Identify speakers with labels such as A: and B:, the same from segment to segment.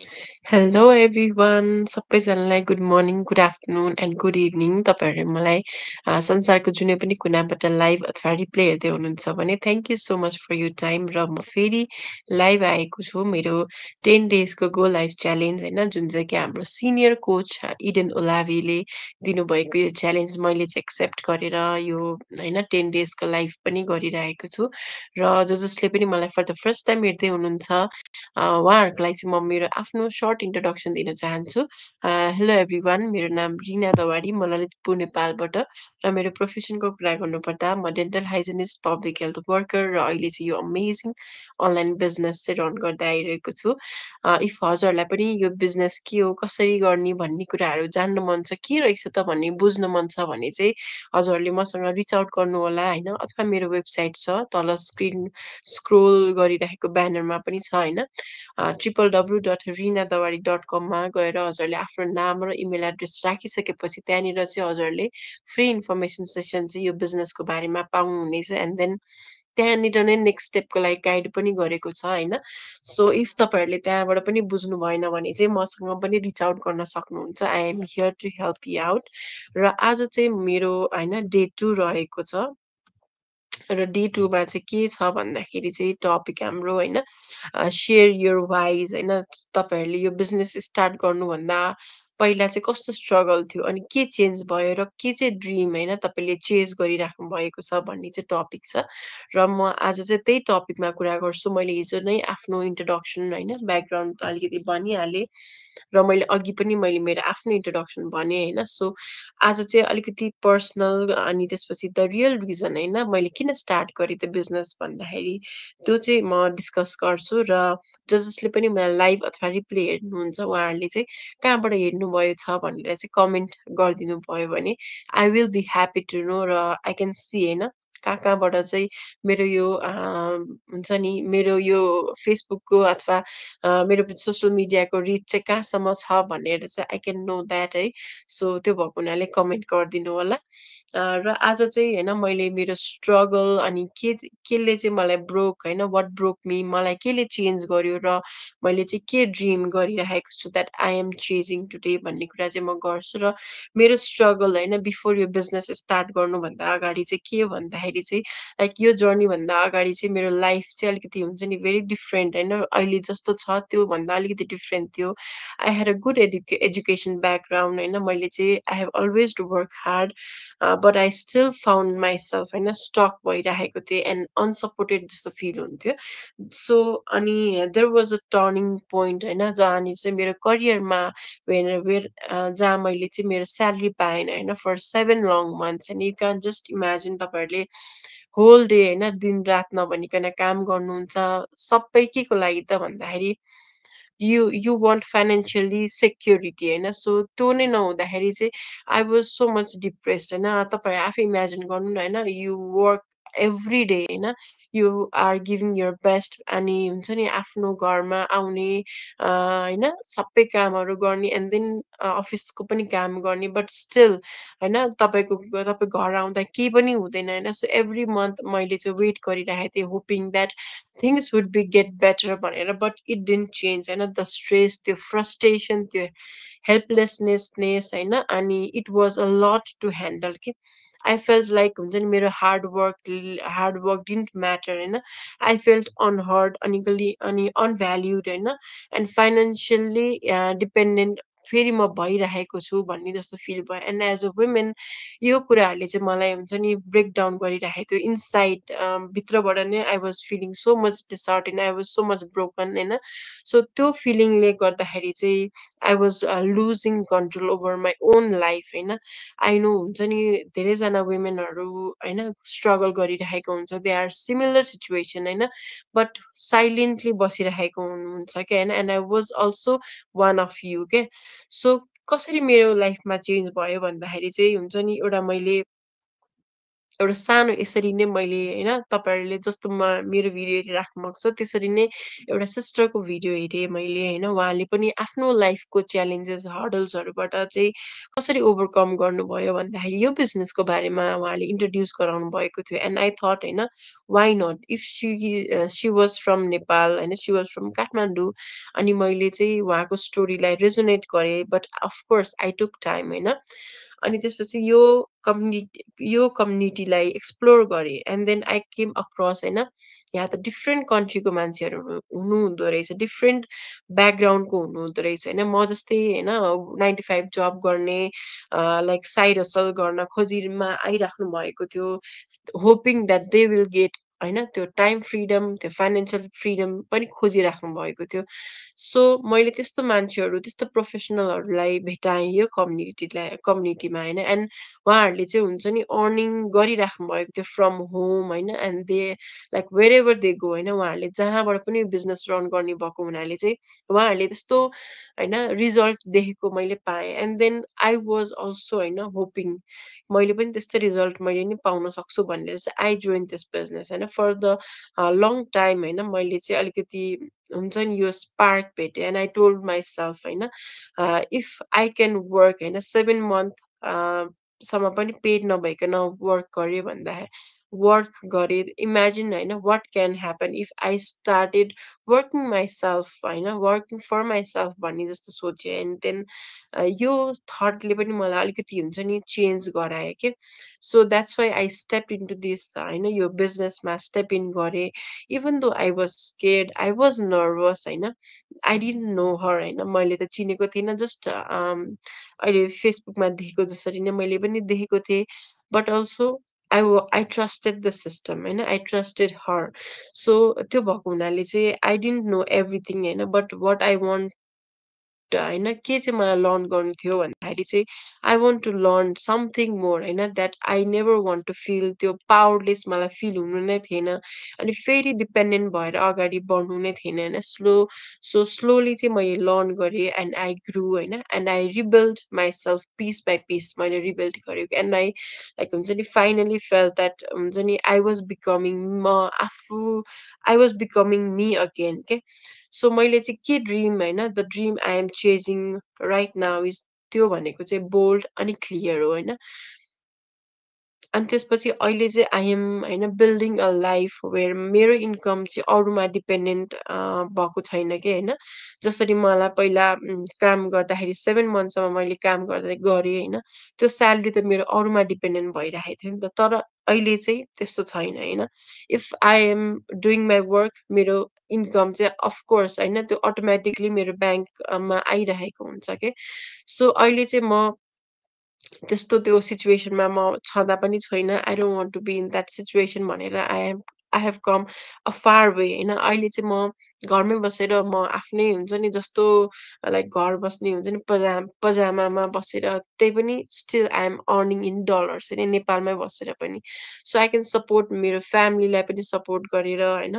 A: Hello everyone सबैजनालाई good morning, good afternoon and good evening. तपाईँहरूले मलाई संसारको जुनै पनि कुनाबाट लाइभ अथवा रिप्ले हेर्दै हुनुहुन्छ भने thank you so much for your time र म फेरि लाइभ आएको छु मेरो 10 डेजको गो लाइफ च्यालेन्ज होइन जुन चाहिँ कि हाम्रो सिनियर कोच इडेन ओलाभीले दिनुभएको यो च्यालेन्ज मैले चाहिँ एक्सेप्ट गरेर यो होइन 10 डेजको लाइफ पनि गरिरहेको छु र जसले पनि मलाई फर द फर्स्ट टाइम हेर्दै हुनुहुन्छ उहाँहरूको लागि चाहिँ म मेरो आफ्नो सर्ट इन्ट्रोडक्सन दिन चाहन्छु। हेलो एभ्रिवान, मेरो नाम रिना दवाडी, म ललितपुर नेपालबाट र मेरो प्रोफेसनको कुरा गर्नुपर्दा म dental hygienist, public health worker र अहिले चाहिँ यो अमेजिङ अनलाइन बिजनेस चाहिँ रन गर्दै आइरहेको छु। इफ हजुरहरूलाई पनि यो बिजनेस के हो, कसरी गर्ने भन्ने कुराहरू जान्नु मन छ, के रहेछ त भन्ने बुझ्नु मन छ भने चाहिँ हजुरहरूले मसँग रिच आउट गर्नुहोला होइन, अथवा मेरो वेबसाइट छ तल स्क्रिन स्क्रोल गरिरहेको ब्यानरमा पनि छ होइन। www.rinadawari.com मा गएर हजुरहरूले आफ्नो नाम र इमेल एड्रेस राखिसकेपछि त्यहाँनिर चाहिँ हजुरहरूले फ्री इन्फर्मेसन सेसन चाहिँ यो बिजनेसको बारेमा पाउनुहुनेछ एन्ड देन त्यहाँनिर नै नेक्स्ट स्टेपको लागि गाइड पनि गरेको छ होइन। सो इफ तपाईँहरूले त्यहाँबाट पनि बुझ्नु भएन भने चाहिँ मसँग पनि रिच आउट गर्न सक्नुहुन्छ। I am here to help you out. र आज चाहिँ मेरो होइन डे 2 रहेको छ र डे 2 मा चाहिँ के छ भन्दाखेरि चाहिँ टपिक हाम्रो होइन सेयर योर वाइज होइन। तपाईँहरूले यो बिजनेस स्टार्ट गर्नुभन्दा पहिला चाहिँ कस्तो स्ट्रगल थियो अनि के चेन्ज भयो र के चाहिँ ड्रिम होइन तपाईँले चेज गरिराख्नु भएको छ भन्ने चाहिँ टपिक छ र म आज चाहिँ त्यही टपिकमा कुरा गर्छु। मैले हिजो नै आफ्नो इन्ट्रोडक्सन होइन ब्याकग्राउन्ड त अलिकति भनिहालेँ र मैले अघि पनि मैले मेरो आफ्नो इन्ट्रोडक्सन भनेँ होइन। सो आज चाहिँ अलिकति पर्सनल अनि त्यसपछि द रियल रिजन होइन मैले किन स्टार्ट गरेँ त्यो बिजनेस भन्दाखेरि त्यो चाहिँ म डिस्कस गर्छु र जसले पनि मलाई लाइभ अथवा रिप्ले हेर्नुहुन्छ उहाँहरूले चाहिँ कहाँबाट हेर्नुभयो छ भनेर चाहिँ कमेन्ट गरिदिनु भयो भने I will be happy to know र आई क्यान सी होइन कहाँबाट चाहिँ मेरो यो हुन्छ नि मेरो यो फेसबुकको अथवा मेरो सोसियल मिडियाको रिच चाहिँ कहाँसम्म छ भनेर चाहिँ आई क्यान नो द्याट है। सो त्यो भएको हुनाले कमेन्ट गरिदिनु होला। र आज चाहिँ होइन मैले मेरो स्ट्रगल अनि केले चाहिँ मलाई ब्रोक होइन वाट ब्रोक मी मलाई केले चेन्ज गर्यो र मैले चाहिँ के ड्रिम गरिरहेको छु that I am chasing today भन्ने कुरा चाहिँ म गर्छु। र मेरो स्ट्रगल होइन बिफोर यो बिजनेस स्टार्ट गर्नुभन्दा अगाडि चाहिँ के हो भन्दाखेरि चाहिँ लाइक यो जर्नीभन्दा अगाडि चाहिँ मेरो लाइफ चाहिँ अलिकति हुन्छ नि भेरी डिफ्रेन्ट होइन अहिले जस्तो छ त्योभन्दा अलिकति डिफ्रेन्ट थियो। I had a good education background होइन मैले चाहिँ I have always to work hard but I still found myself होइन स्टक भइरहेको थिएँ एन्ड अनसपोर्टेड जस्तो फिल हुन्थ्यो। सो अनि there was a turning point होइन जहाँनिर चाहिँ मेरो करियरमा जहाँ मैले चाहिँ मेरो स्यालेरी पाएन होइन for 7 long months and you can just imagine तपाईँहरूले होल डे होइन दिन रात नभनिकन काम गर्नुहुन्छ सबै के को लागि त भन्दाखेरि यु वान्ट फाइनेन्सियली सेक्युरिटी होइन। सो त्यो नै नहुँदाखेरि चाहिँ I was so much depressed होइन। तपाईँ आफै इमेजिन गर्नु न होइन यु वर्क एभ्री डे होइन you are giving your best अनि हुन्छ नि आफ्नो घरमा आउने होइन सबै कामहरू गर्ने एन्ड देन अफिसको पनि काम गर्ने बट स्टिल होइन तपाईँ घर आउँदा केही पनि हुँदैन होइन। सो एभ्री मन्थ मैले चाहिँ वेट गरिरहेको थिएँ hoping that things would be get better भनेर बट इट डिन्ट चेन्ज होइन द स्ट्रेस त्यो फ्रस्ट्रेसन त्यो हेल्पलेसनेसनेस होइन अनि it was a lot to handle कि आई फेल्ट लाइक हुन्छ नि मेरो हार्ड वर्क डिन्ट म्याटर होइन। आई फेल्ट अनहर्ड अनि अनभ्याल्युड होइन एन्ड फाइनेन्सियल्ली डिपेन्डेन्ट फेरि म भइरहेको छु भन्ने जस्तो फिल भयो एन्ड एज अ वुमेन यो कुराहरूले चाहिँ मलाई हुन्छ नि ब्रेक डाउन गरिरहेको थियो इनसाइड भित्रबाट नै I was feeling so much dishearten I was so much broken होइन। सो त्यो फिलिङले गर्दाखेरि चाहिँ I was losing control over my own life होइन। आई नो हुन्छ नि धेरैजना वुमेनहरू होइन स्ट्रगल गरिरहेको हुन्छ दे आर सिमिलर सिचुएसन होइन बट साइलेन्टली बसिरहेको हुनुहुन्छ क्या होइन and I was also one of you के। सो कसरी मेरो लाइफमा चेन्ज भयो भन्दाखेरि चाहिँ हुन्छ नि एउटा मैले एउटा सानो यसरी नै मैले होइन तपाईँहरूले जस्तो मेरो भिडियो हेरिराख्नु भएको छ त्यसरी नै एउटा सिस्टरको भिडियो हेरेँ मैले होइन उहाँले पनि आफ्नो लाइफको च्यालेन्जेस हर्डल्सहरूबाट चाहिँ कसरी ओभरकम गर्नुभयो भन्दाखेरि यो बिजनेसको बारेमा उहाँले इन्ट्रोड्युस गराउनु भएको थियो एन्ड आई थट होइन why not if she was from Nepal होइन सी वाज फ्रम काठमाडौँ अनि मैले चाहिँ उहाँको स्टोरीलाई रेजोनेट गरेँ but of course I took time होइन अनि त्यसपछि यो कम्युनिटीलाई एक्सप्लोर गरेँ and then I came across होइन यहाँ त डिफ्रेन्ट कन्ट्रीको मान्छेहरू हुनुहुँदो रहेछ डिफ्रेन्ट ब्याकग्राउन्डको हुनुहुँदो रहेछ होइन म जस्तै होइन 9 to 5 जब गर्ने लाइक साइड हसल गर्न खोजीमा आइराख्नु भएको थियो hoping that they will get होइन त्यो टाइम फ्रिडम त्यो फाइनेन्सियल फ्रिडम पनि खोजिराख्नु भएको थियो सो मैले त्यस्तो मान्छेहरू त्यस्तो प्रोफेसनलहरूलाई भेटाएँ यो कम्युनिटीमा होइन एन्ड उहाँहरूले चाहिँ हुन्छ नि अर्निङ गरिराख्नु भएको थियो फ्रम होम होइन and they like wherever they go होइन उहाँहरूले जहाँबाट पनि बिजनेस रन गर्ने भएको हुनाले चाहिँ उहाँहरूले त्यस्तो होइन रिजल्ट देखेको मैले पाएँ and then I was also होइन होपिङ मैले पनि त्यस्तै रिजल्ट मैले नि पाउन सक्छु भनेर चाहिँ आई जोइन दिस बिजनेस होइन फर द लङ टाइम होइन मैले चाहिँ अलिकति हुन्छ नि यो स्पार्क भेटेँ एन्ड आई टोल्ड माइसेल्फ होइन इफ आई क्यान वर्क होइन 7 मन्थ सम्म पनि पेड नभइकन वर्क गरेँ वर्क गरेँ इमेजिन होइन what can happen if I started working myself होइन वर्किङ फर माइसेल्फ भन्ने जस्तो सोचेँ एन्ड देन यो थटले पनि मलाई अलिकति हुन्छ नि चेन्ज गरायो के so that's why I step into this होइन यो बिजनेसमा स्टेप इन गरेँ even though I was scared I was nervous होइन आई डिन्ट नो हर होइन मैले त चिनेको थिइनँ जस्ट अहिले फेसबुकमा देखेको जसरी नै मैले पनि देखेको थिएँ but also I trusted the system होइन आई ट्रस्टेड हर सो त्यो भएको हुनाले चाहिँ आई डिन्ट नो एभ्रिथिङ होइन बट वाट आई वान्ट होइन के चाहिँ मलाई लर्न गर्नु थियो भन्दाखेरि चाहिँ I want to learn something more होइन that I never want to feel त्यो पावरलेस मलाई फिल हुनु नै थिएन अनि फेरि डिपेन्डेन्ट भएर अगाडि बढ्नु नै थिएन होइन स्लोली चाहिँ मैले लर्न गरेँ एन्ड आई ग्रु होइन and I rebuild myself piece by piece मैले रिबिल्ड गरेको एन्ड आई लाइक हुन्छ नि फाइनली फेल द्याट हुन्छ नि आई वाज बिकमिङ म आफू I was becoming me again के सो मैले चाहिँ के ड्रिम होइन the dream I am chasing right now is त्यो भनेको चाहिँ बोल्ड अनि क्लियर हो होइन अनि त्यसपछि अहिले चाहिँ आई एम होइन बिल्डिङ अ लाइफ वेयर मेरो इन्कम चाहिँ अरूमा डिपेन्डेन्ट भएको छैन कि होइन जसरी मलाई पहिला काम गर्दाखेरि 7 मन्थसम्म मैले काम गर्दा गरेँ होइन त्यो स्यालेरी त मेरो अरूमा डिपेन्डेन्ट भइरहेको थियो नि त तर अहिले चाहिँ त्यस्तो छैन होइन if I am doing my work मेरो इन्कम चाहिँ अफकोर्स होइन त्यो अटोमेटिकली मेरो ब्याङ्कमा आइरहेको हुन्छ कि सो अहिले चाहिँ म त्यस्तो त्यो सिचुएसनमा म छँदा पनि छैन I don't want to be in that situation भनेर I have come a far way होइन अहिले चाहिँ म घरमै बसेर म आफ्नै हुन्छ नि जस्तो लाइक घर बस्ने हुन्छ नि पजामामा बसेर त्यही पनि still I am earning in dollars होइन नेपालमै बसेर पनि सो आई क्यान सपोर्ट मेरो फ्यामिलीलाई पनि सपोर्ट गरेर होइन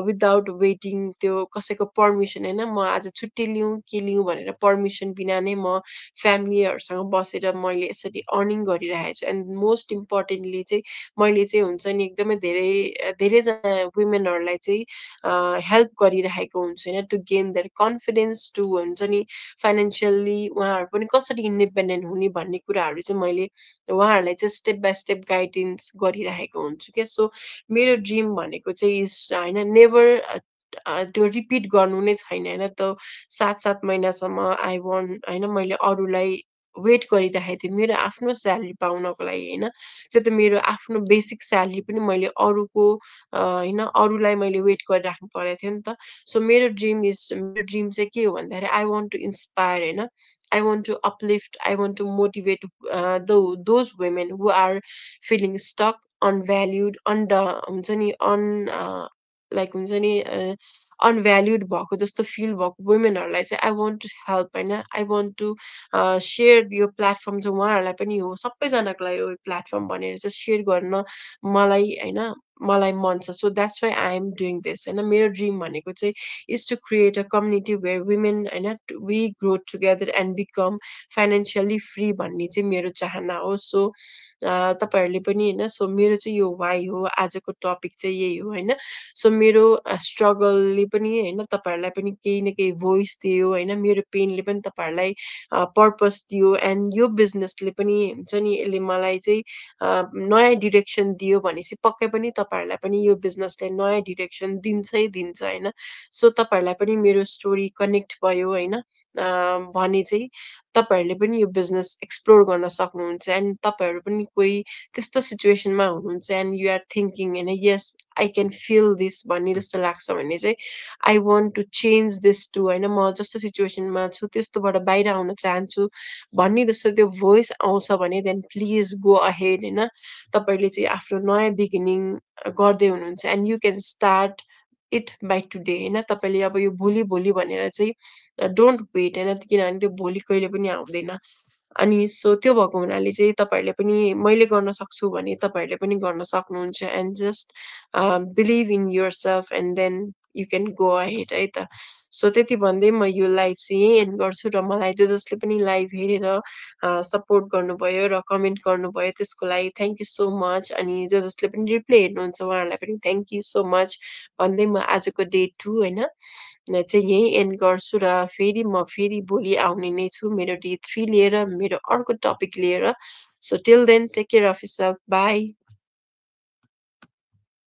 A: विदाउट वेटिङ त्यो कसैको पर्मिसन होइन म आज छुट्टी लिउँ के लिउँ भनेर पर्मिसन बिना नै म फ्यामिलीहरूसँग बसेर मैले यसरी अर्निङ गरिरहेको छु एन्ड मोस्ट इम्पोर्टेन्टली चाहिँ मैले चाहिँ हुन्छ नि एकदमै धेरैजना वुमेनहरूलाई चाहिँ हेल्प गरिरहेको हुन्छु होइन to gain their confidence to हुन्छ नि फाइनेन्सियल्ली उहाँहरू पनि कसरी इन्डिपेन्डेन्ट हुने भन्ने कुराहरू चाहिँ मैले उहाँहरूलाई चाहिँ स्टेप बाई स्टेप गाइडेन्स गरिरहेको हुन्छु क्या सो मेरो ड्रिम भनेको चाहिँ इज होइन नेभर त्यो रिपिट गर्नु नै छैन होइन त 7 महिनासम्म आई वान्ट होइन मैले अरूलाई वेट गरिराखेको थिएँ मेरो आफ्नो स्यालेरी पाउनको लागि होइन त्यो त मेरो आफ्नो बेसिक स्यालेरी पनि मैले अरूको होइन अरूलाई मैले वेट गरिराख्नु परेको थियो नि त सो मेरो ड्रिम चाहिँ के हो भन्दाखेरि आई वान्ट टु इन्सपायर होइन I want to uplift, I want to motivate those women who are feeling stuck, unvalued, हुन्छ नि लाइक हुन्छ नि अनभ्याल्युड भएको जस्तो फिल भएको वुमेनहरूलाई चाहिँ आई वान्ट टु हेल्प होइन आई वान्ट टु सेयर यो प्लेटफर्म चाहिँ उहाँहरूलाई पनि हो सबैजनाको लागि हो यो प्लेटफर्म भनेर चाहिँ सेयर गर्न मलाई होइन मलाई मन छ। So that's why I am doing this होइन। मेरो ड्रिम भनेको चाहिँ is to create a community where women होइन we grow together and become financially free भन्ने चाहिँ मेरो चाहना हो। सो तपाईँहरूले पनि होइन सो मेरो चाहिँ यो वाइ हो, आजको टपिक चाहिँ यही हो होइन। सो मेरो स्ट्रगलले पनि होइन तपाईँहरूलाई पनि केही न केही भोइस दियो होइन, मेरो पेनले पनि तपाईँहरूलाई पर्पस दियो एन्ड यो बिजनेसले पनि हुन्छ नि यसले मलाई चाहिँ नयाँ डिरेक्सन दियो भनेपछि पक्कै पनि तपाईँहरूलाई पनि यो बिजनेसले नयाँ डिरेक्सन दिन्छै दिन्छ होइन। सो तपाईँहरूलाई पनि मेरो स्टोरी कनेक्ट भयो होइन भने चाहिँ तपाईँहरूले पनि यो बिजनेस एक्सप्लोर गर्न सक्नुहुन्छ। एन्ड तपाईँहरू पनि कोही त्यस्तो सिचुएसनमा हुनुहुन्छ एन्ड यु आर थिङ्किङ होइन yes I can feel this भन्ने जस्तो लाग्छ भने चाहिँ I want to change this to होइन म जस्तो सिचुएसनमा छु त्यस्तोबाट बाहिर आउन चाहन्छु भन्ने जस्तो त्यो भोइस आउँछ भने देन प्लिज गो अहेड होइन। तपाईँले चाहिँ आफ्नो नयाँ बिगिनिङ गर्दै हुनुहुन्छ and you can start it by today होइन। तपाईँले अब यो भोलि भोलि भनेर चाहिँ डोन्ट वेट होइन, किनभने त्यो भोलि कहिले पनि आउँदैन। अनि सो त्यो भएको हुनाले चाहिँ तपाईँहरूले पनि मैले गर्न सक्छु भने तपाईँहरूले पनि गर्न सक्नुहुन्छ and just believe in yourself and then you can go ahead है त। सो त्यति भन्दै म यो लाइभ चाहिँ यहीँ एन्ड गर्छु र मलाई जसले पनि लाइभ हेरेर सपोर्ट गर्नुभयो र कमेन्ट गर्नुभयो त्यसको लागि थ्याङ्क यू सो मच। अनि जसले पनि रिप्ले हेर्नुहुन्छ उहाँहरूलाई पनि थ्याङ्क यू सो मच भन्दै म आजको डे 2 होइन चाहिँ यहीँ एन्ड गर्छु र फेरि भोलि आउने नै छु मेरो डे 3 लिएर, मेरो अर्को टपिक लिएर। So till then take care of yourself, by.